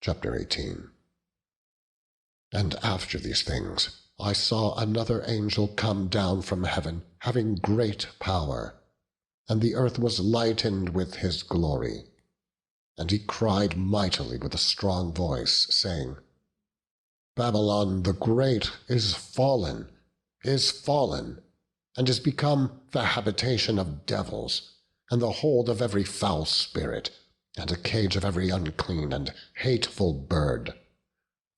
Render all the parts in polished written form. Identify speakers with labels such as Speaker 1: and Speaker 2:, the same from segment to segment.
Speaker 1: Chapter 18. And after these things I saw another angel come down from heaven, having great power, and the earth was lightened with his glory. And he cried mightily with a strong voice, saying, Babylon the great is fallen, and is become the habitation of devils, and the hold of every foul spirit, and a cage of every unclean and hateful bird.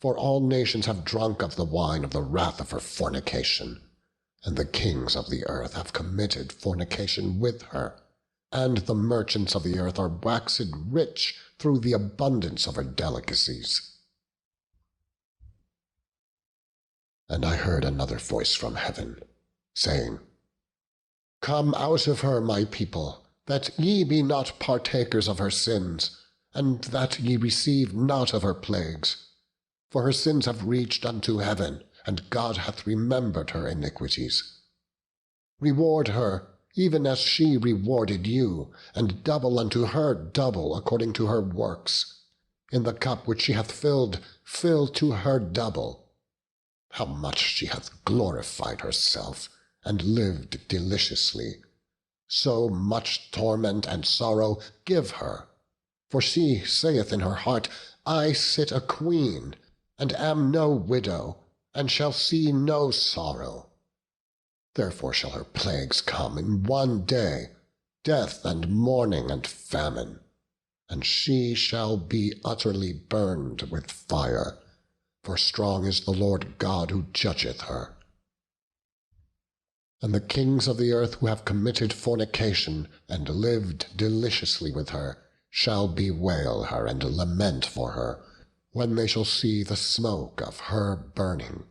Speaker 1: For all nations have drunk of the wine of the wrath of her fornication, and the kings of the earth have committed fornication with her, and the merchants of the earth are waxed rich through the abundance of her delicacies. And I heard another voice from heaven, saying, Come out of her, my people, that ye be not partakers of her sins, and that ye receive not of her plagues. For her sins have reached unto heaven, and God hath remembered her iniquities. Reward her, even as she rewarded you, and double unto her double according to her works. In the cup which she hath filled, fill to her double. How much she hath glorified herself, and lived deliciously. So much torment and sorrow give her. For she saith in her heart, I sit a queen, and am no widow, and shall see no sorrow. Therefore shall her plagues come in one day, death and mourning and famine, and she shall be utterly burned with fire, for strong is the Lord God who judgeth her. And the kings of the earth who have committed fornication, and lived deliciously with her, shall bewail her and lament for her, when they shall see the smoke of her burning,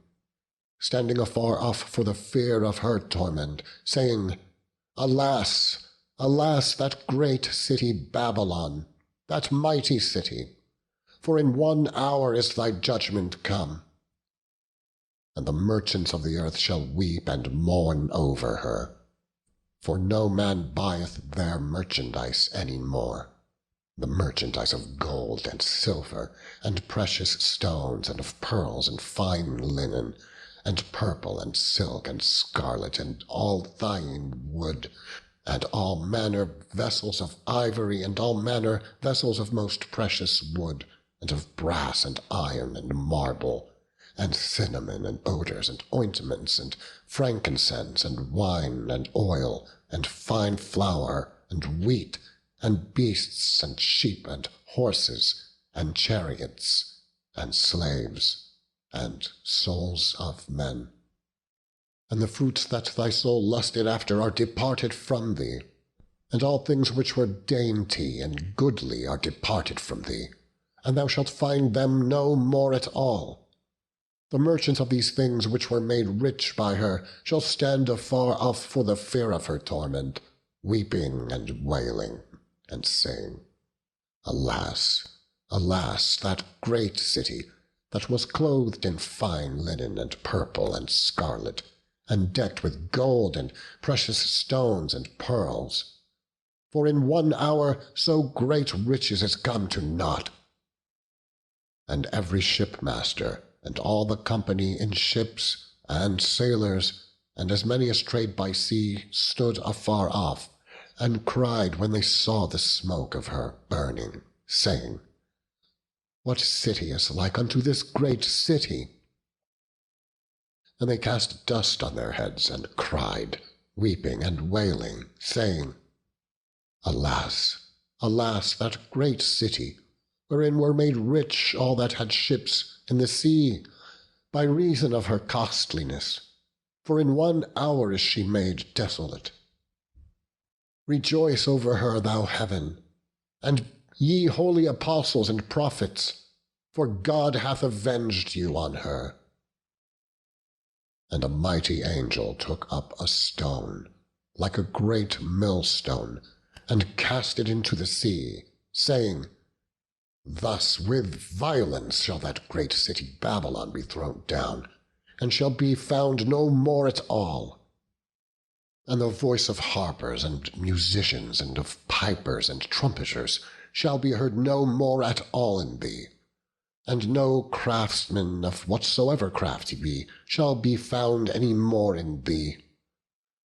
Speaker 1: standing afar off for the fear of her torment, saying, Alas, alas, that great city Babylon, that mighty city! For in 1 hour is thy judgment come. And the merchants of the earth shall weep and mourn over her. For no man buyeth their merchandise any more, the merchandise of gold and silver, and precious stones, and of pearls and fine linen, and purple and silk and scarlet, and all thyine wood, and all manner vessels of ivory, and all manner vessels of most precious wood, and of brass and iron and marble, and cinnamon and odors and ointments and frankincense and wine and oil and fine flour and wheat and beasts and sheep and horses and chariots and slaves and souls of men. And the fruits that thy soul lusted after are departed from thee, and all things which were dainty and goodly are departed from thee, and thou shalt find them no more at all. The merchants of these things which were made rich by her shall stand afar off for the fear of her torment, weeping and wailing, and saying, Alas, alas, that great city, that was clothed in fine linen and purple and scarlet, and decked with gold and precious stones and pearls. For in 1 hour so great riches is come to naught. And every shipmaster, and all the company in ships, and sailors, and as many as trade by sea, stood afar off, and cried when they saw the smoke of her burning, saying, What city is like unto this great city? And they cast dust on their heads, and cried, weeping and wailing, saying, Alas, alas, that great city, wherein were made rich all that had ships in the sea, by reason of her costliness, for in 1 hour is she made desolate. Rejoice over her, thou heaven, and ye holy apostles and prophets, for God hath avenged you on her. And a mighty angel took up a stone, like a great millstone, and cast it into the sea, saying, Thus with violence shall that great city Babylon be thrown down, and shall be found no more at all. And the voice of harpers and musicians, and of pipers and trumpeters, shall be heard no more at all in thee. And no craftsman of whatsoever craft he be shall be found any more in thee.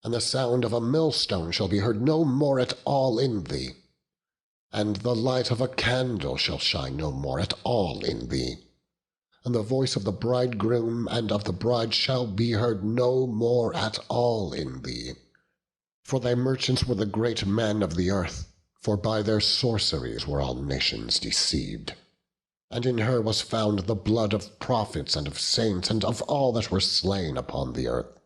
Speaker 1: And the sound of a millstone shall be heard no more at all in thee. And the light of a candle shall shine no more at all in thee. And the voice of the bridegroom and of the bride shall be heard no more at all in thee. For thy merchants were the great men of the earth, for by their sorceries were all nations deceived. And in her was found the blood of prophets and of saints and of all that were slain upon the earth,